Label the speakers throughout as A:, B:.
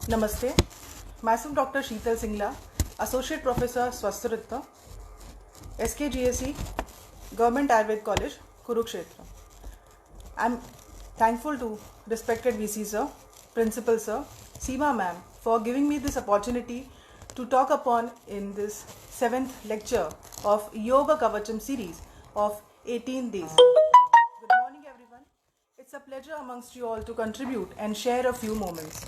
A: Namaste. Myself Dr. Sheetal Singla, Associate Professor Swastharitta, SKGSE, Government Ayurved College, Kurukshetra. I am thankful to respected VC sir, Principal sir, Seema ma'am for giving me this opportunity to talk upon in this 7th lecture of Yoga Kavacham series of 18 days. Good morning everyone. It's a pleasure amongst you all to contribute and share a few moments.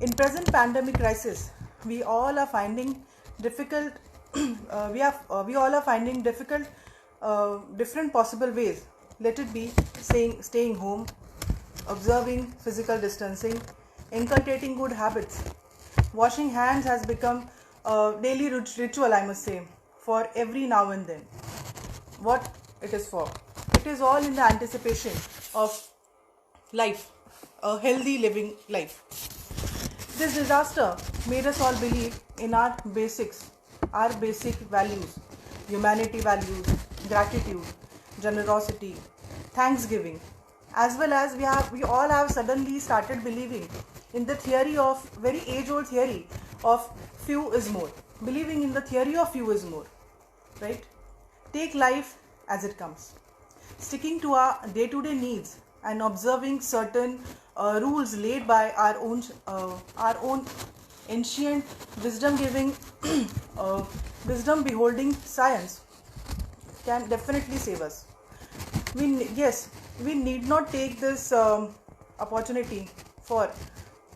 A: In present pandemic crisis, we all are finding difficult. We all are finding difficult, different possible ways. Let it be staying home, observing physical distancing, inculcating good habits. Washing hands has become a daily ritual, I must say, for every now and then. What it is for? It is all in the anticipation of life, a healthy living life. This disaster made us all believe in our basics, our basic values, humanity values, gratitude, generosity, thanksgiving, as well as we all have suddenly started believing in the theory of very age-old theory of few is more. Believing in the theory of few is more, right? Take life as it comes. Sticking to our day-to-day needs and observing certain rules laid by our own ancient wisdom-giving, wisdom-beholding science can definitely save us. We need not take this opportunity for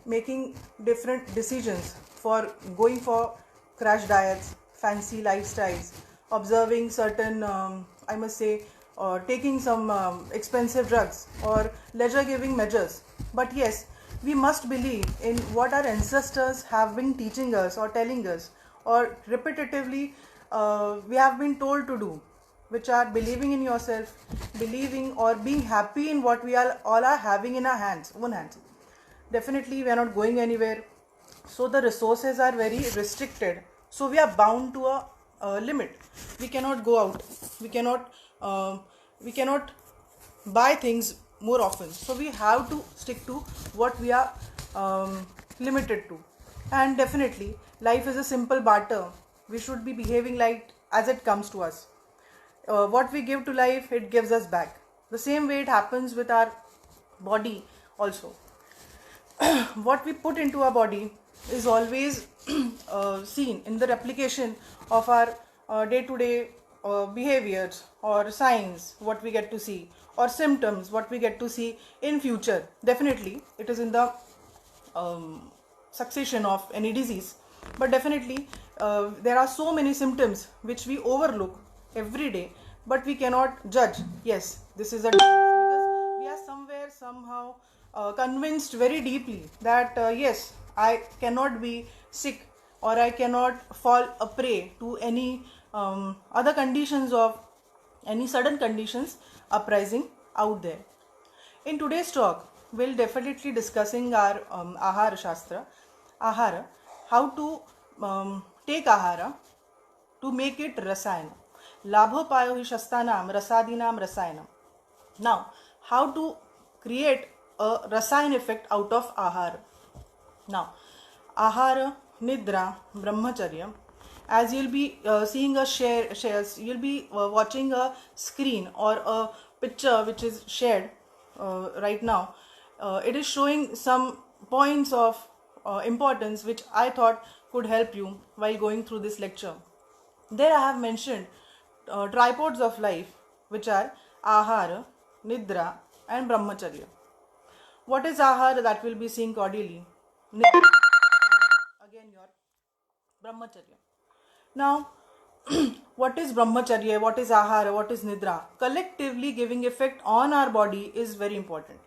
A: making different decisions, for going for crash diets, fancy lifestyles, observing certain, I must say, or taking some expensive drugs or leisure-giving measures. But yes, we must believe in what our ancestors have been teaching us or telling us, or repetitively we have been told to do, which are believing in yourself, believing or being happy in what we all are having in our own hands. Definitely, we are not going anywhere, so the resources are very restricted. So we are bound to a limit. We cannot go out. We cannot buy things more often. So we have to stick to what we are limited to. And definitely, life is a simple barter. We should be behaving like as it comes to us. What we give to life, it gives us back. The same way it happens with our body also. What we put into our body is always seen in the replication of our day-to-day behaviors or signs, what we get to see, or symptoms, what we get to see in future. Definitely, it is in the succession of any disease, but definitely there are so many symptoms which we overlook every day, but we cannot judge. Yes, this is a disease because we are somewhere somehow convinced very deeply that yes, I cannot be sick or I cannot fall a prey to any other conditions of any sudden conditions uprising out there. In today's talk, we'll definitely discussing our Ahara Shastra, Ahara, how to take Ahara to make it Rasayana. Labho payo hi shastanam rasadinam rasayanam. Now, how to create a Rasayan effect out of Ahara. Now, Ahara, Nidra, Brahmacharya, as you'll be seeing a shares, you'll be watching a screen or a picture which is shared right now. It is showing some points of importance which I thought could help you while going through this lecture. There I have mentioned tripods of life, which are Ahara, Nidra and Brahmacharya. What is Ahara? That will be seeing cordially. Nidra, again your Brahmacharya. Now, what is Brahmacharya? What is Ahara? What is Nidra? Collectively giving effect on our body is very important.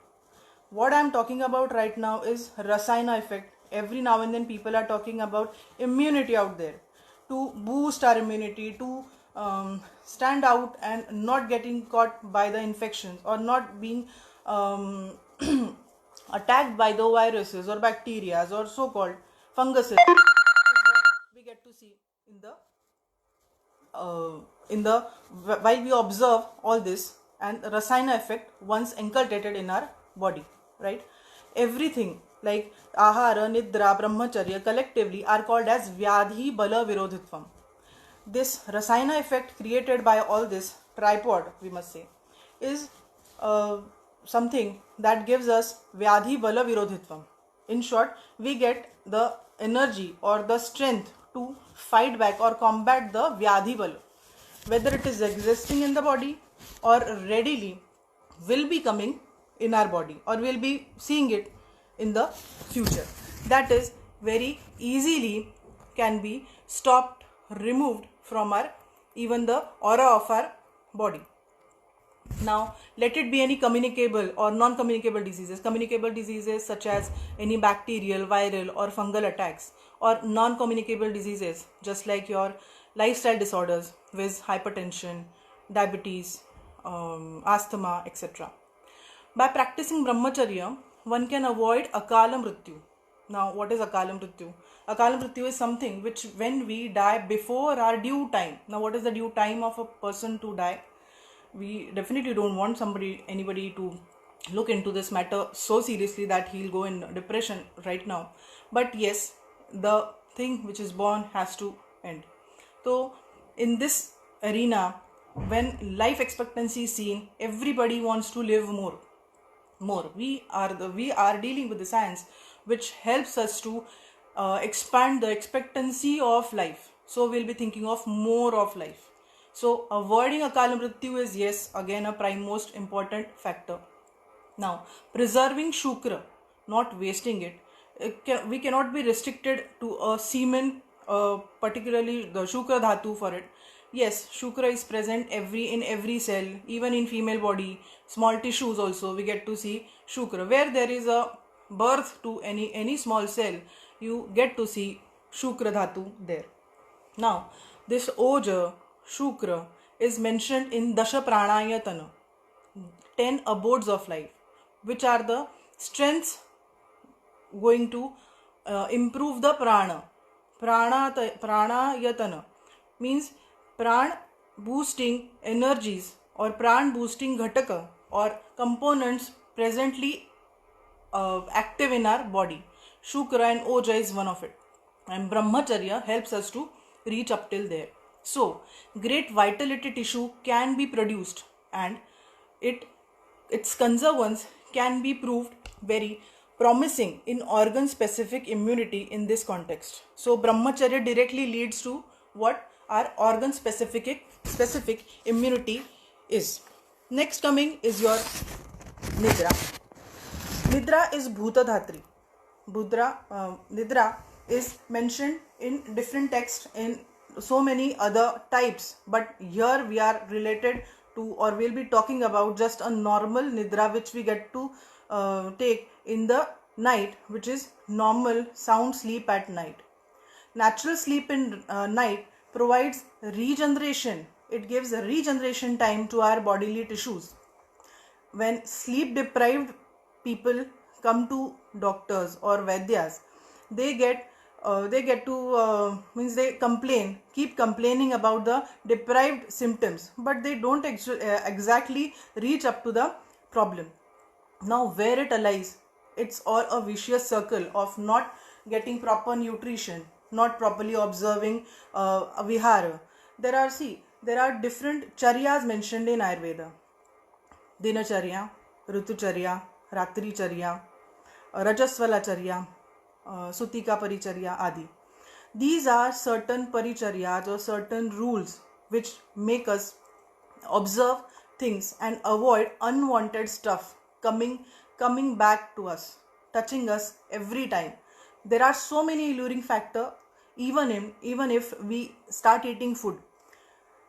A: What I am talking about right now is Rasayana effect. Every now and then people are talking about immunity out there. To boost our immunity, to stand out and not getting caught by the infections or not being attacked by the viruses or bacteria or so-called funguses, we get to see in the while we observe all this and Rasayana effect once inculcated in our body, right? Everything like ahara, nidra, brahmacharya collectively are called as vyadhi bala virodhitvam. This rasayana effect created by all this tripod, we must say, is something that gives us vyadhi bala virodhitvam. In short, we get the energy or the strength to fight back or combat the vyadhi bala, whether it is existing in the body or readily will be coming in our body or will be seeing it in the future. That is very easily can be stopped, removed from our even the aura of our body. Now, let it be any communicable or non-communicable diseases. Communicable diseases such as any bacterial, viral or fungal attacks, or non-communicable diseases just like your lifestyle disorders with hypertension, diabetes, asthma, etc. By practicing brahmacharya, one can avoid akala mrityu. Now, what is akala mrityu? Akala mrityu is something which when we die before our due time. Now, what is the due time of a person to die? We definitely don't want anybody to look into this matter so seriously that he'll go in depression right now. But yes, the thing which is born has to end. So, in this arena, when life expectancy is seen, everybody wants to live more. We are dealing with the science which helps us to expand the expectancy of life. So we'll be thinking of more of life. So avoiding akala mrityu is yes again a prime most important factor. Now preserving shukra, not wasting it. We cannot be restricted to a semen, particularly the shukra dhatu for it. Yes, shukra is present in every cell, even in female body, small tissues also we get to see shukra. Where there is a birth to any small cell, you get to see shukra dhatu there. Now, this oja, shukra, is mentioned in Dasha Pranayatana, 10 abodes of life, which are the strengths going to improve the prana. Pranayatana means pran boosting energies or pran boosting ghataka or components presently active in our body. Shukra and oja is one of it, and brahmacharya helps us to reach up till there. So great vitality tissue can be produced, and its conservance can be proved very promising in organ specific immunity in this context. So brahmacharya directly leads to what our organ specific immunity is. Next coming is your nidra. Nidra is bhuta dhatri. Nidra is mentioned in different texts in so many other types, but here we are related to or we'll be talking about just a normal nidra which we get to take in the night, which is normal sound sleep at night. Natural sleep in night provides regeneration. It gives a regeneration time to our bodily tissues. When sleep deprived people come to doctors or vaidyas, they keep complaining about the deprived symptoms, but they don't exactly reach up to the problem. Now where it lies, it's all a vicious circle of not getting proper nutrition, not properly observing vihara. There are different charyas mentioned in Ayurveda: dinacharya, ritucharya, ratricharya, rajaswala charya, sutika paricharya, adi. These are certain paricharyas or certain rules which make us observe things and avoid unwanted stuff coming back to us, touching us every time. There are so many alluring factors even if we start eating food.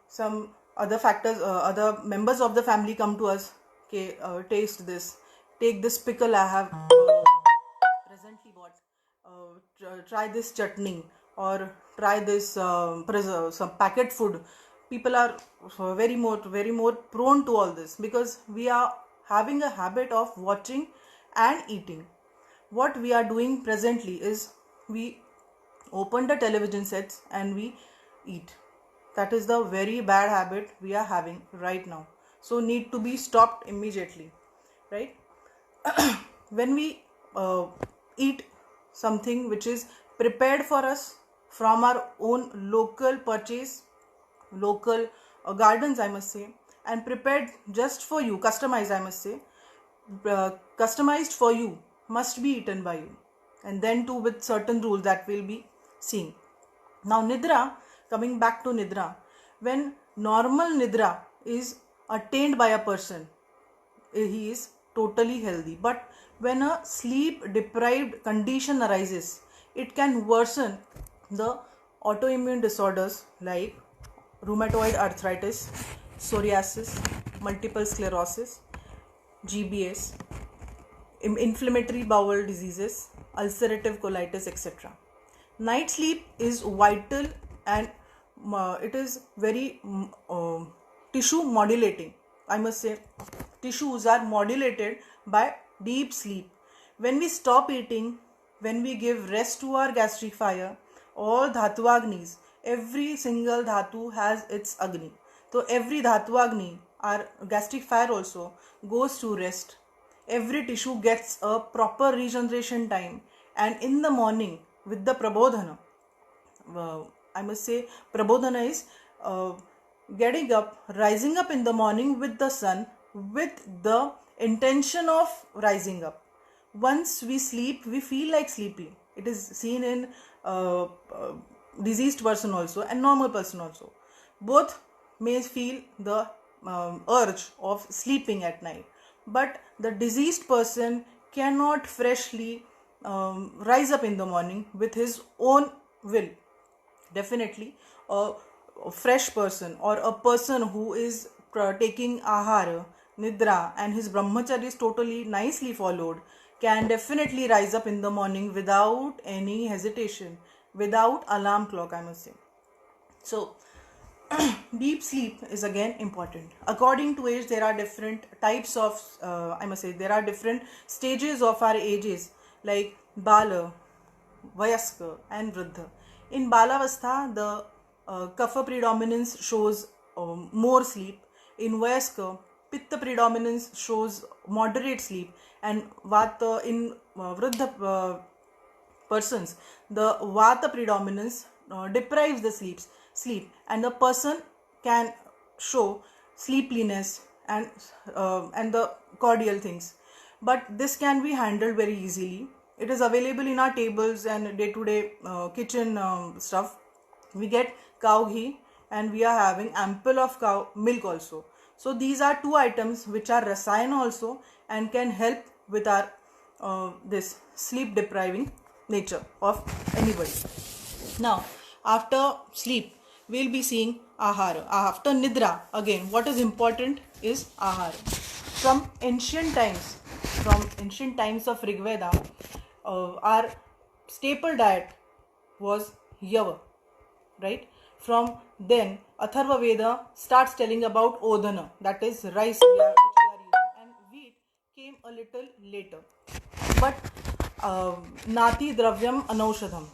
A: Some other factors, other members of the family come to us, okay, taste this, take this pickle I have presently bought, try this chutney, or try this some packet food. People are very more prone to all this because we are having a habit of watching and eating. What we are doing presently is we open the television sets and we eat. That is the very bad habit we are having right now. So need to be stopped immediately, right? When we eat something which is prepared for us from our own local purchase, local gardens, I must say, and prepared just for you, customized, I must say, customized for you, must be eaten by you, and then too with certain rules that we'll be seeing. Now Nidra, coming back to Nidra, when normal Nidra is attained by a person, he is totally healthy. But when a sleep deprived condition arises, it can worsen the autoimmune disorders like rheumatoid arthritis, psoriasis, multiple sclerosis, GBS, inflammatory bowel diseases, ulcerative colitis, etc. Night sleep is vital, and it is very tissue modulating. I must say, tissues are modulated by deep sleep. When we stop eating, when we give rest to our gastric fire, all dhatu agnis, every single dhatu has its agni. So every dhatu agni, our gastric fire also, goes to rest. Every tissue gets a proper regeneration time, and in the morning with the prabodhana, I must say prabodhana is getting up, rising up in the morning with the sun, with the intention of rising up. Once we sleep, we feel like sleepy. It is seen in diseased person also and normal person also. Both may feel the urge of sleeping at night, but the diseased person cannot freshly rise up in the morning with his own will. Definitely a fresh person or a person who is taking ahara, nidra, and his brahmacharya is totally nicely followed, can definitely rise up in the morning without any hesitation, without alarm clock, I must say. So deep sleep is again important. According to age, there are different types of I must say there are different stages of our ages, like bala, vayaska, and vruddha. In balavastha, the kapha predominance shows more sleep. In vayaska, pitta predominance shows moderate sleep, and vata in vruddha persons, the vata predominance deprives the sleep, and the person can show sleepiness and the cordial things. But this can be handled very easily. It is available in our tables and day-to-day kitchen stuff. We get cow ghee, and we are having ample of cow milk also. So these are two items which are rasayana also, and can help with our this sleep depriving nature of anybody. Now after sleep, we'll be seeing ahara. After nidra, again, what is important is ahara. From ancient times of Rigveda, our staple diet was yava, right? From then, Atharva Veda starts telling about odhana, that is rice which we are using, and wheat came a little later. But nati dravyam anaushadham,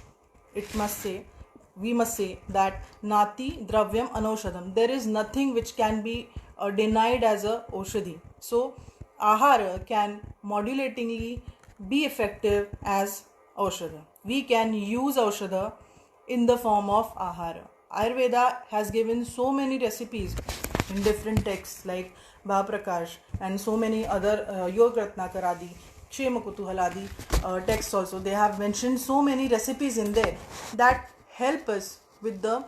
A: we must say that nati dravyam anaushadham, there is nothing which can be denied as a oshadhi. So ahara can modulatingly be effective as aushadha. We can use aushadha in the form of ahara. Ayurveda has given so many recipes in different texts like Bhaprakash and so many other Yoga Ratnakar Adi, Kshema Kutuhaladi texts also. They have mentioned so many recipes in there that help us with the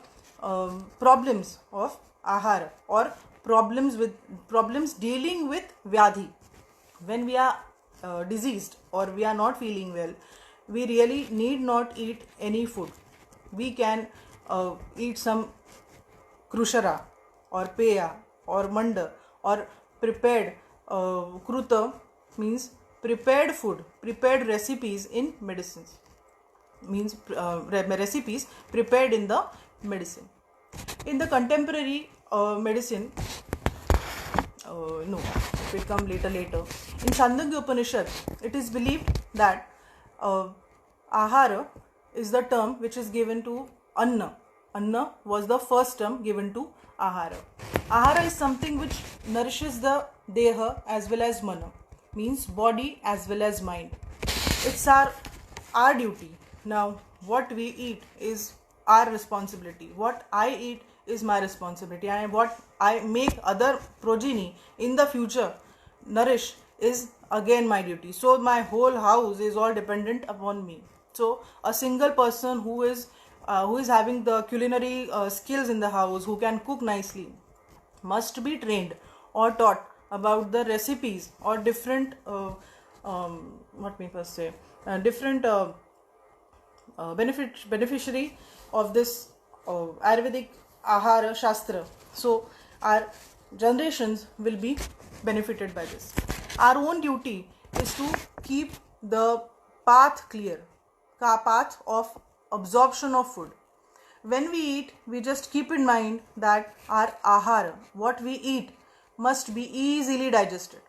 A: problems of ahara, or problems dealing with vyadhi. When we are diseased or we are not feeling well, we really need not eat any food. We can eat some krushara or peya or manda or prepared kruta, means prepared food, prepared recipes in medicines, means recipes prepared in the medicine. In the contemporary medicine, no, it will come later. In Chandogya Upanishad, it is believed that ahara is the term which is given to anna. Anna was the first term given to ahara. Ahara is something which nourishes the deha as well as mana, means body as well as mind. It's our our duty. Now, what we eat is our responsibility. What I eat is my responsibility, and what I make other progeny in the future nourish is again my duty. So my whole house is all dependent upon me. So a single person who is having the culinary skills in the house, who can cook nicely, must be trained or taught about the recipes or different what people say different beneficiary of this Ayurvedic Ahara Shastra. So our generations will be benefited by this. Our own duty is to keep the path clear, path of absorption of food. When we eat, we just keep in mind that our ahara, what we eat, must be easily digested.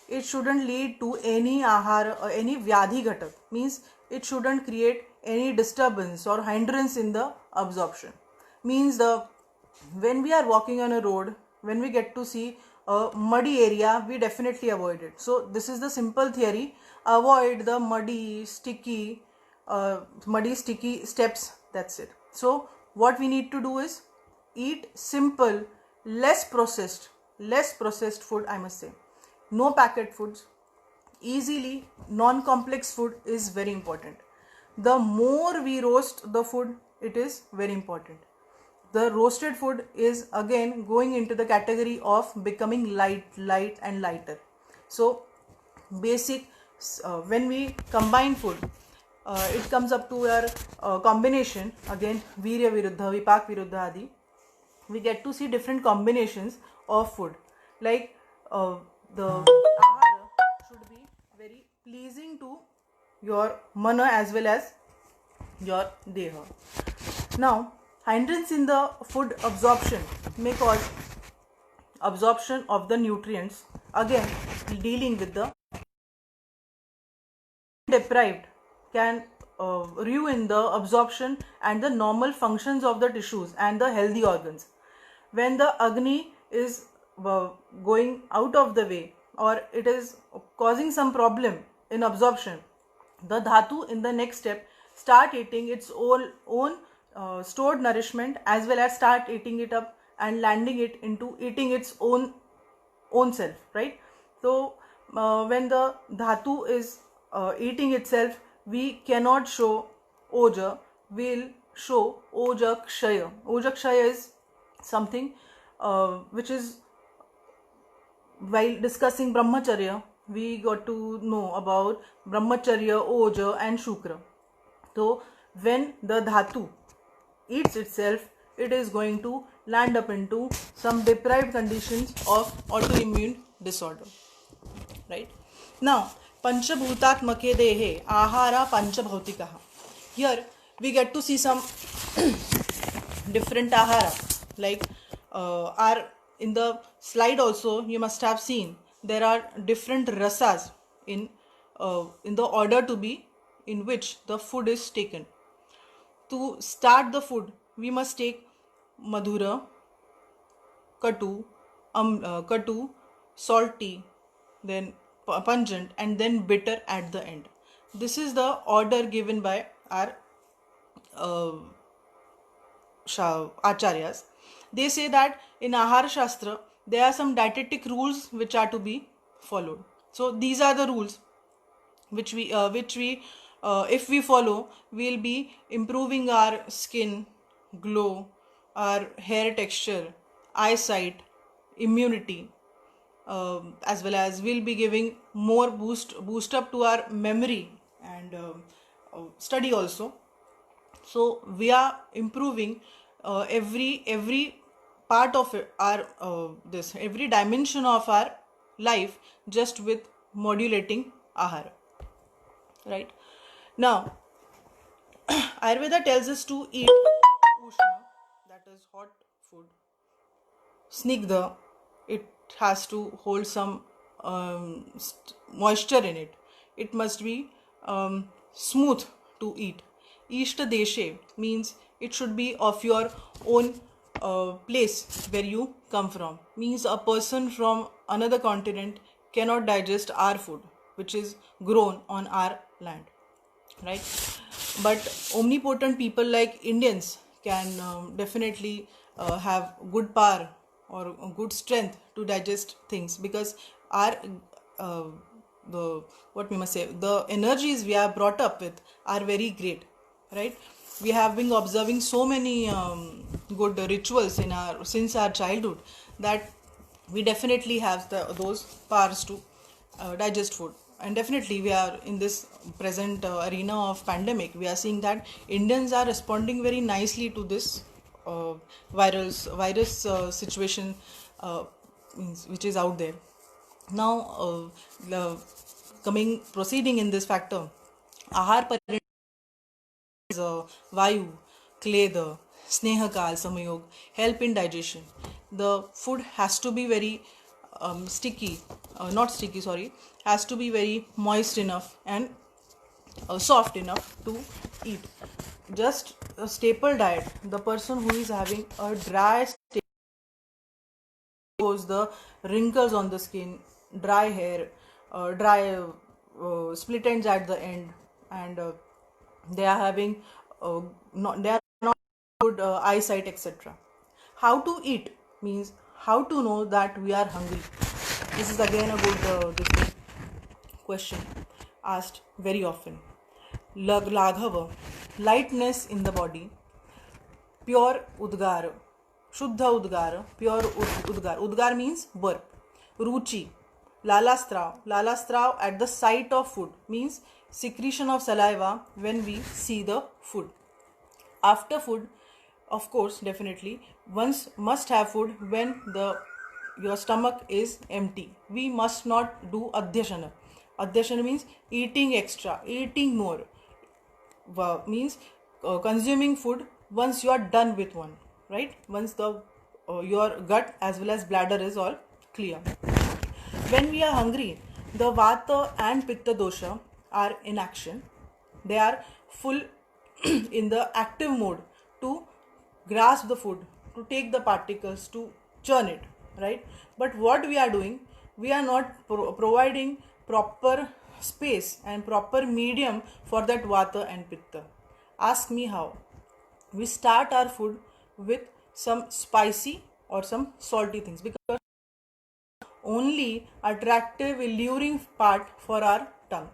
A: It shouldn't lead to any ahara or any vyadhi ghatak, means it shouldn't create any disturbance or hindrance in the absorption. Means when we are walking on a road, when we get to see a muddy area, we definitely avoid it. So this is the simple theory: avoid the muddy, sticky steps. That's it. So what we need to do is eat simple, less processed food, I must say. No packet foods. Easily non-complex food is very important. The more we roast the food, it is very important. The roasted food is again going into the category of becoming light and lighter. So basic, when we combine food, it comes up to our combination again, Virya Viruddha, Vipak Viruddha Adi. We get to see different combinations of food, like the ahara should be very pleasing to your mana as well as your deha. Now, hindrance in the food absorption may cause absorption of the nutrients, again dealing with the deprived can ruin the absorption and the normal functions of the tissues and the healthy organs. When the agni is going out of the way, or it is causing some problem in absorption, the dhatu in the next step start eating its own stored nourishment, as well as start eating it up and landing it into eating its own self, right? So when the dhatu is eating itself, we cannot show oja, we'll show oja kshaya. Oja kshaya is something which is, while discussing brahmacharya, we got to know about brahmacharya, oja and shukra. So when the dhatu eats itself, it is going to land up into some deprived conditions of autoimmune disorder, right? Now, panchabhutatmake dehe ahara panchabhautikaha. Here we get to see some different ahara, like are in the slide also you must have seen there are different rasas in the order to be in which the food is taken. To start the food, we must take madhura, katu, salty, then pungent, and then bitter at the end. This is the order given by our acharyas. They say that in Ahara Shastra there are some dietetic rules which are to be followed. So these are the rules which we if we follow, we'll be improving our skin glow, our hair texture, eyesight, immunity, as well as we'll be giving more boost up to our memory and study also. So we are improving every part of our this every dimension of our life just with modulating ahara, right? Now Ayurveda tells us to eat ushna, that is hot food. Snigdha, it has to hold some moisture in it. It must be smooth to eat. Ishta deshe means it should be of your own place where you come from. Means a person from another continent cannot digest our food which is grown on our land. right? But omnipotent people like Indians can definitely have good power or good strength to digest things, because our uh, the what we must say, the energies we are brought up with are very great, right? We have been observing so many good rituals in our since our childhood, that we definitely have those powers to digest food. And definitely we are in this present arena of pandemic, we are seeing that Indians are responding very nicely to this virus situation, uh, which is out there now. Coming proceeding in this factor, ahar vayu, kleda, snehakal, samayog help in digestion. The food has to be very sticky, not sticky, sorry, has to be very moist enough and soft enough to eat. Just a staple diet, the person who is having a dry shows the wrinkles on the skin, dry hair, dry split ends at the end, and they are having not they are not good eyesight, etc. How to eat means how to know that we are hungry. This is again a good question asked very often. Laghava, lightness in the body, pure udgar, shuddha udgar, pure udgar. Udgar means burp. Ruchi, lalastrav. Lalastrav at the sight of food means secretion of saliva when we see the food. After food, of course, definitely, one must have food when your stomach is empty. We must not do adhyashana. Adhyashana means eating extra, eating more. Means consuming food once you are done with one, right? Once the your gut as well as bladder is all clear. When we are hungry, the vata and pitta dosha are in action. They are full in the active mode to grasp the food, to take the particles, to churn it, right? But what we are doing, we are not providing proper space and proper medium for that vata and pitta. Ask me how. We start our food with some spicy or some salty things, because only attractive, alluring part for our tongue.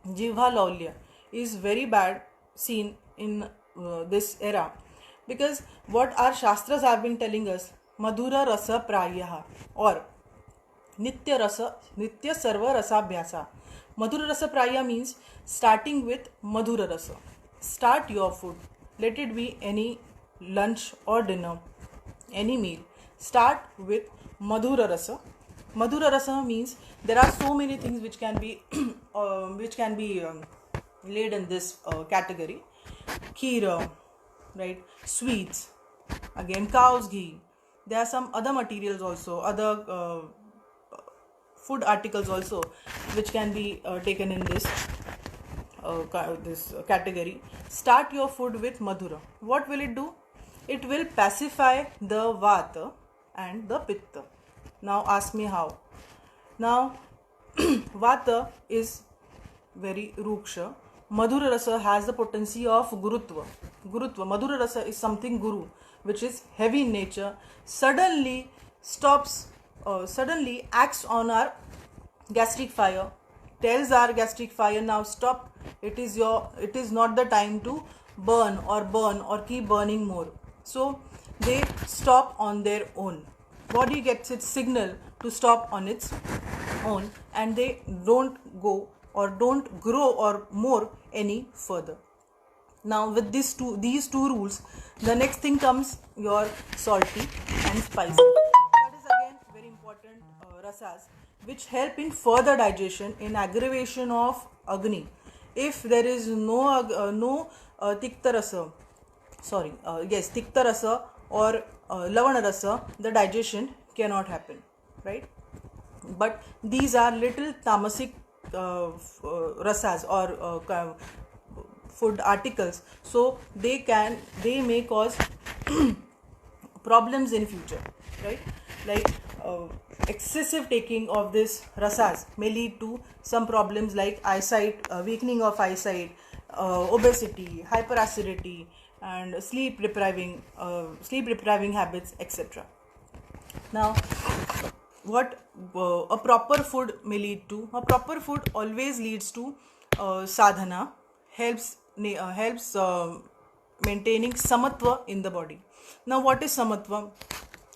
A: Jivha laulya is very bad seen in this era, because what our shastras have been telling us, madhura rasa prayaha or nitya sarva rasabhyasa. Madhura rasa praya means starting with madhura rasa. Start your food, let it be any lunch or dinner, any meal, start with madhura rasa. Madhura rasa means there are so many things which can be laid in this category. Kheer, right? Sweets, again cow's ghee. There are some other materials also, other food articles also, which can be taken in this category. Start your food with madhura. What will it do? It will pacify the vata and the pitta. Now ask me how. Now vata is very ruksha. Madhura rasa has the potency of gurutva. Madhura rasa is something guru, which is heavy in nature. Suddenly acts on our gastric fire, tells our gastric fire, now stop. It is not the time to burn or keep burning more. So they stop on their own. Body gets its signal to stop on its own, and they don't go or don't grow or more any further. Now with these two rules, the next thing comes your salty and spicy. That is again very important rasas, which help in further digestion, in aggravation of agni. If there is no tikta rasa, tikta rasa or lavana rasa, the digestion cannot happen, right? But these are little tamasic rasas or food articles, so they may cause problems in future, right? Like excessive taking of this rasas may lead to some problems like eyesight, weakening of eyesight, obesity, hyperacidity, and sleep depriving habits, etc. Now, what a proper food may lead to? A proper food always leads to sadhana, helps maintaining samatva in the body. Now, what is samatva?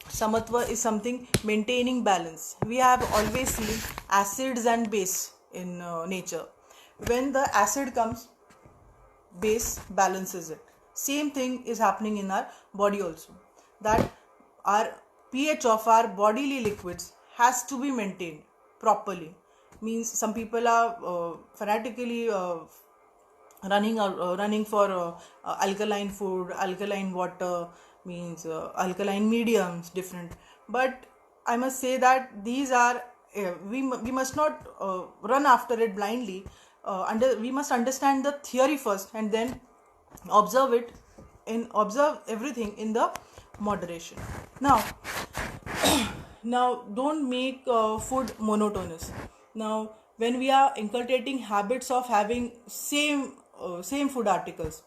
A: Samatva is something maintaining balance. We have always seen acids and base in nature. When the acid comes, base balances it. Same thing is happening in our body also. That our pH of our bodily liquids has to be maintained properly. Means some people are fanatically running for alkaline food, alkaline water, means alkaline mediums, different. But I must say that these are we must not run after it blindly. We must understand the theory first, and then observe everything in the moderation. Now don't make food monotonous. Now when we are inculcating habits of having same food articles,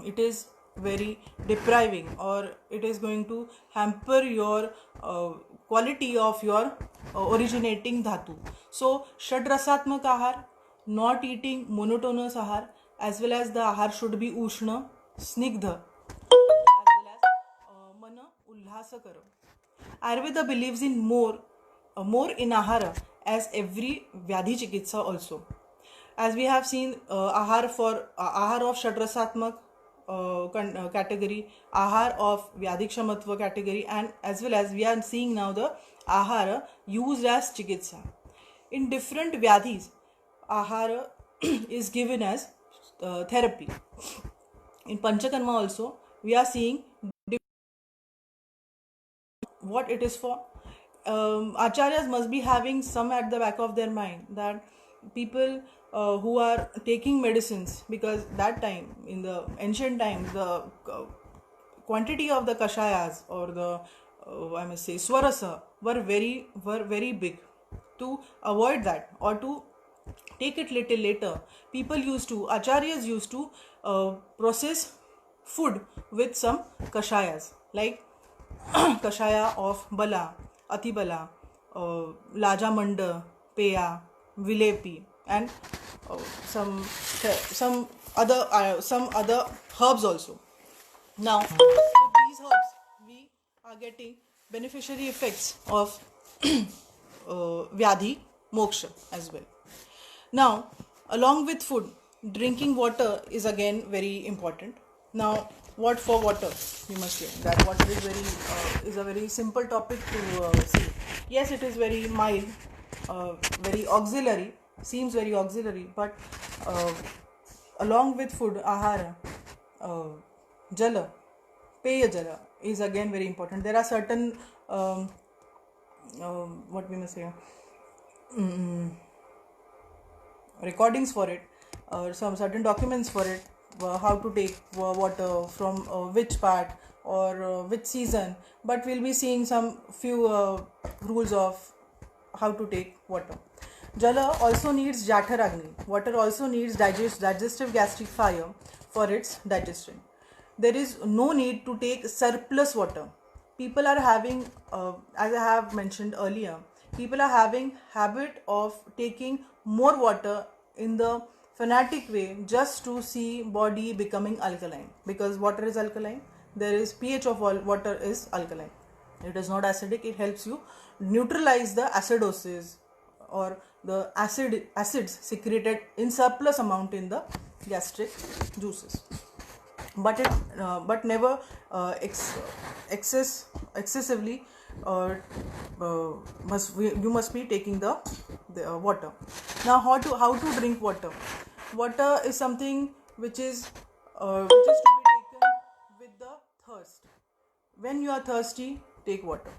A: it is very depriving, or it is going to hamper your quality of your originating dhatu. So shadrasatmak ahar, not eating monotonous ahar, as well as the ahar should be ushna, snigdha, as well as mana ullhasakara. Ayurveda believes in more in ahara as every vyadhi chikitsa also. As we have seen, ahar of shadrasatmak category, ahar of vyadhikshamatva category, and as well as we are seeing now the ahara used as chikitsa. In different vyadhis, ahara is given as therapy. In Panchakarma also, we are seeing what it is for. Acharyas must be having some at the back of their mind that people who are taking medicines, because that time in the ancient times the quantity of the kashayas, or the I must say swarasa, were very big. To avoid that, or to take it little later, acharyas used to process food with some kashayas, like kashaya of bala, atibala, lajamanda, peya, vilepi, and some other herbs also. Now, with these herbs, we are getting beneficiary effects of vyadhi moksha as well. Now, along with food, drinking water is again very important. Now, what for water? We must say that water is a very simple topic to see. Yes, it is very mild, very auxiliary, seems very auxiliary, but along with food, ahara, jala, peya jala is again very important. There are certain what we must say recordings for it, or some certain documents for it, how to take water from which part, or which season. But we'll be seeing some few rules of how to take water. Jala also needs Jatharagni. Water also needs digestive gastric fire for its digestion. There is no need to take surplus water. People are having, as I have mentioned earlier, people are having habit of taking more water in the fanatic way, just to see body becoming alkaline. Because water is alkaline, there is pH of water is alkaline. It is not acidic. It helps you neutralize the acidosis, or the acids secreted in surplus amount in the gastric juices. But never excessively. You must be taking the water. Now, how to drink water? Water is something which is to be taken with the thirst. When you are thirsty, take water.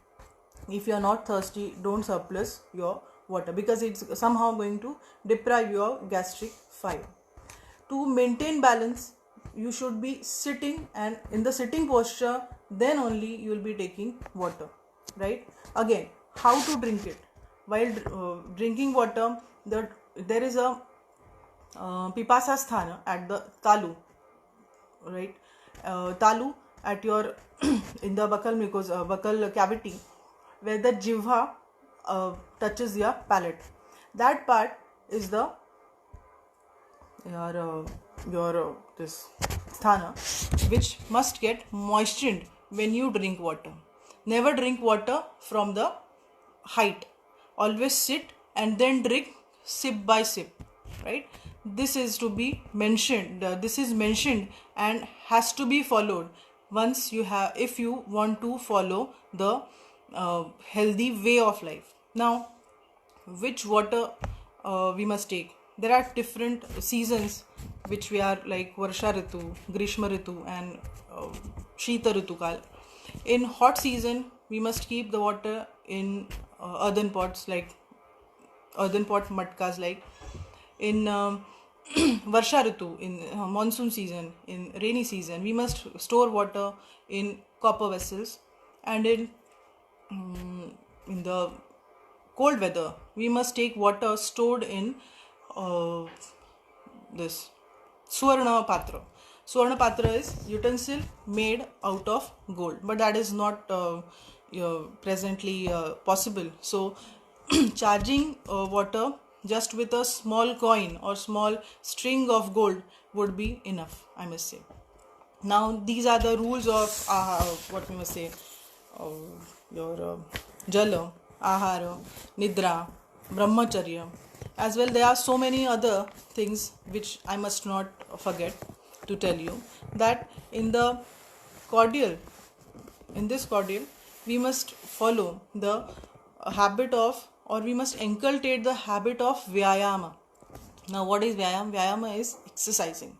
A: If you are not thirsty, don't surplus your water, because it's somehow going to deprive your gastric fire. To maintain balance, you should be sitting, and in the sitting posture, then only you will be taking water, right? Again, how to drink it? While drinking water, there is a Pipasa sthana at the talu, right? Talu at your in the buccal cavity, where the jivha touches your palate. That part is the your this sthana, which must get moistened when you drink water. Never drink water from the height. Always sit and then drink sip by sip, right? This is to be mentioned. This is mentioned and has to be followed once you have, if you want to follow the healthy way of life. Now, which water we must take? There are different seasons which we are, like Varsha Ritu, Grishma Ritu, and Shita Ritu Kal. In hot season, we must keep the water in earthen pots, like earthen pot matkas. Like in Varsha Ritu, in monsoon season, in rainy season, we must store water in copper vessels, and in the cold weather, we must take water stored in this Suvarna Patra. Suvarna Patra is utensil made out of gold, but that is not presently possible. So, charging water just with a small coin or small string of gold would be enough, I must say. Now, these are the rules of what we must say, your jala, ahara, nidra, brahmacharya. As well, there are so many other things which I must not forget to tell you, that in this cordial, we must follow the habit of, or we must inculcate the habit of vyayama. Now, what is vyayama? Vyayama is exercising.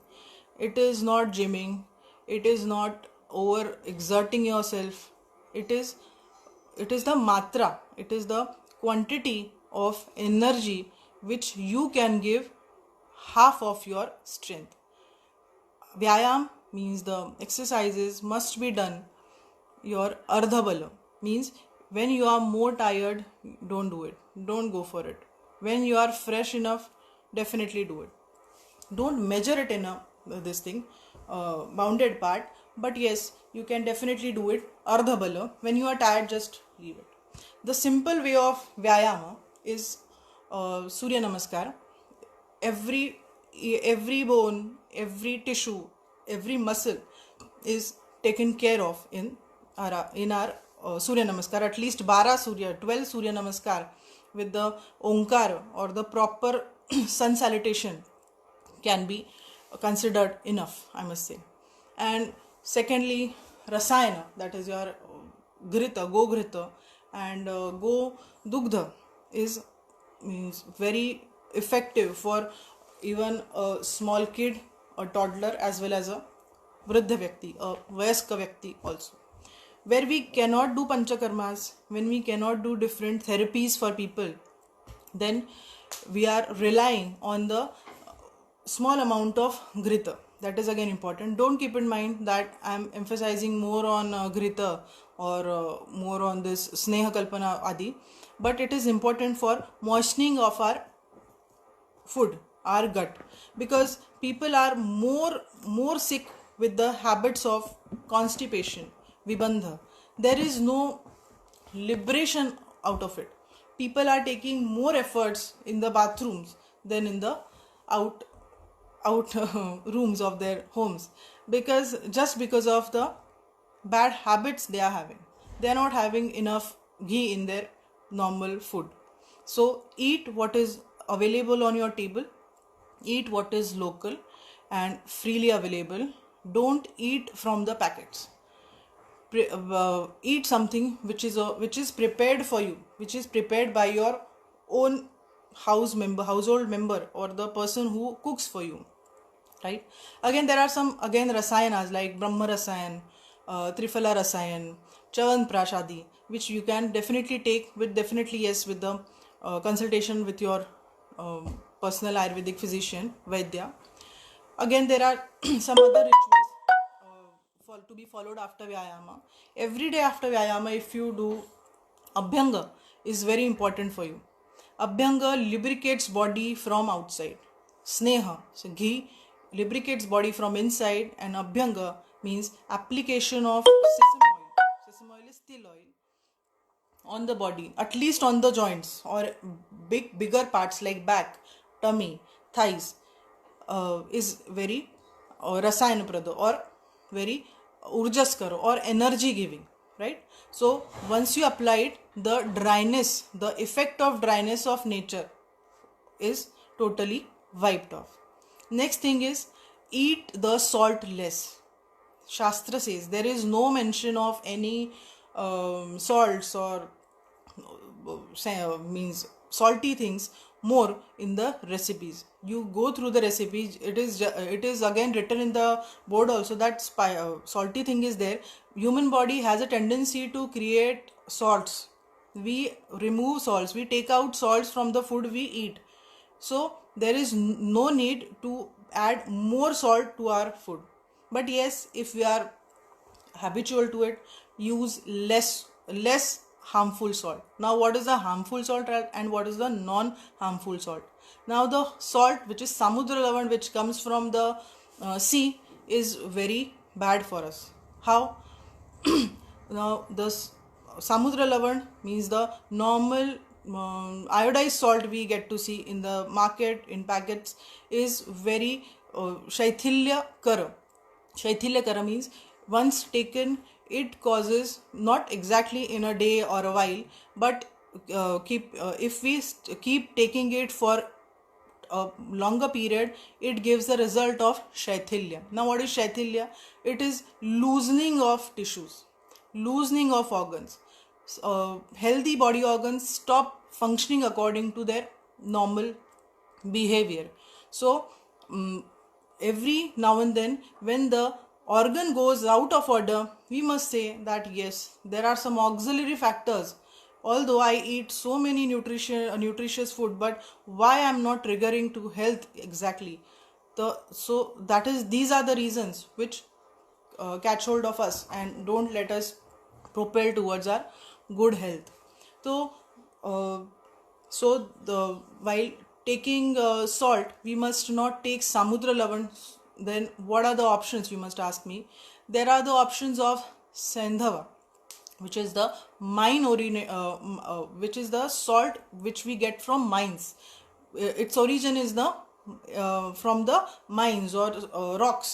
A: It is not gymming. It is not over exerting yourself. It is the matra. It is the quantity of energy which you can give half of your strength. Vyayam means the exercises must be done. Your ardhabala means when you are more tired, don't do it. Don't go for it. When you are fresh enough, definitely do it. Don't measure it in a bounded part, but yes, you can definitely do it ardhabala. When you are tired, just leave it. The simple way of vyayama is Surya Namaskar. Every bone, every tissue, every muscle is taken care of in our Surya Namaskar. At least 12 Surya Namaskar with the Onkar or the proper sun salutation can be considered enough, I must say. And secondly, Rasayana, that is your Grita, Go Grita, and Go Dugdha means very effective for even a small kid, a toddler, as well as a Vriddha Vyakti, a Vayaska Vyakti also. Where we cannot do Panchakarmas, when we cannot do different therapies for people, then we are relying on the small amount of Grita. That is again important. Don't keep in mind that I am emphasizing more on Grita or more on this Sneha Kalpana Adi, but it is important for moistening of our food, our gut, because people are more sick with the habits of constipation, vibandha. There is no liberation out of it. People are taking more efforts in the bathrooms than in the out rooms of their homes, because of the bad habits they are having. They are not having enough ghee in their normal food. So eat what is available on your table, eat what is local and freely available. Don't eat from the packets. Eat something which is prepared for you, which is prepared by your own household member, or the person who cooks for you, right? Again, there are some rasayanas like Brahma Rasayan, Trifala Rasayan, Chavan Prashadi, which you can definitely take with the consultation with your personal Ayurvedic physician, Vaidya. Again, there are some other rituals to be followed after Vyayama. Every day after Vyayama, if you do Abhyanga, is very important for you. Abhyanga lubricates body from outside. Sneha, so ghee lubricates body from inside, and Abhyanga means application of sesame oil. Sesame oil is still oil on the body, at least on the joints or bigger parts like back, tummy, thighs, is very rasayanprada or very urjaskar or energy giving, right? So once you apply it, the dryness, the effect of dryness of nature is totally wiped off. Next thing is, eat the salt less. Shastra says there is no mention of any salts or means salty things more in the recipes. You go through the recipes, it is again written in the board also that salty thing is there. Human body has a tendency to create salts. We remove salts, we take out salts from the food we eat, so there is no need to add more salt to our food. But yes, if we are habitual to it, use less harmful salt. Now what is the harmful salt and what is the non harmful salt? Now the salt which is samudra lavan, which comes from the sea, is very bad for us. How? Now the samudra lavan means the normal iodized salt we get to see in the market in packets is very shaithilya kara. Shaithilya kara means once taken, it causes, not exactly in a day or a while, but if we keep taking it for a longer period, it gives the result of shaithilya. Now what is shaithilya? It is loosening of tissues, loosening of organs. Healthy body organs stop functioning according to their normal behavior. So every now and then, when the organ goes out of order, we must say that yes, there are some auxiliary factors. Although I eat so many nutritious food, but why I'm not triggering to health exactly? These are the reasons which catch hold of us and don't let us propel towards our good health. So while taking salt, we must not take samudra lavan. Then what are the options, you must ask me? There are the options of sendhava, which is the which is the salt which we get from mines. Its origin is the from the mines or rock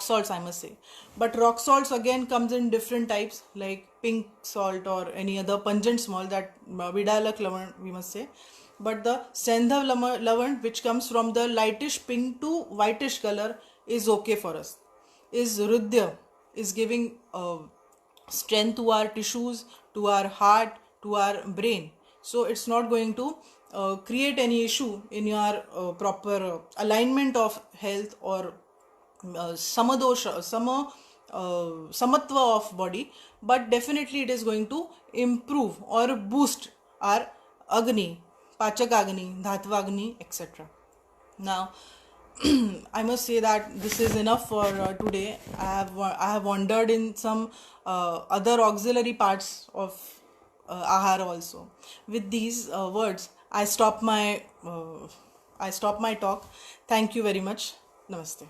A: salts, I must say. But rock salts again comes in different types, like pink salt or any other pungent salt, that vidalak lavan we must say. But the sendhav lavan, which comes from the lightish pink to whitish color, is okay for us. Is rudya, is giving strength to our tissues, to our heart, to our brain. So it's not going to create any issue in your proper alignment of health or samatva of body, but definitely it is going to improve or boost our agni, pachak agni, dhatva agni, etc. Now I must say that this is enough for today. I have wandered in some other auxiliary parts of ahar also. With these words, I stop my talk. Thank you very much. Namaste.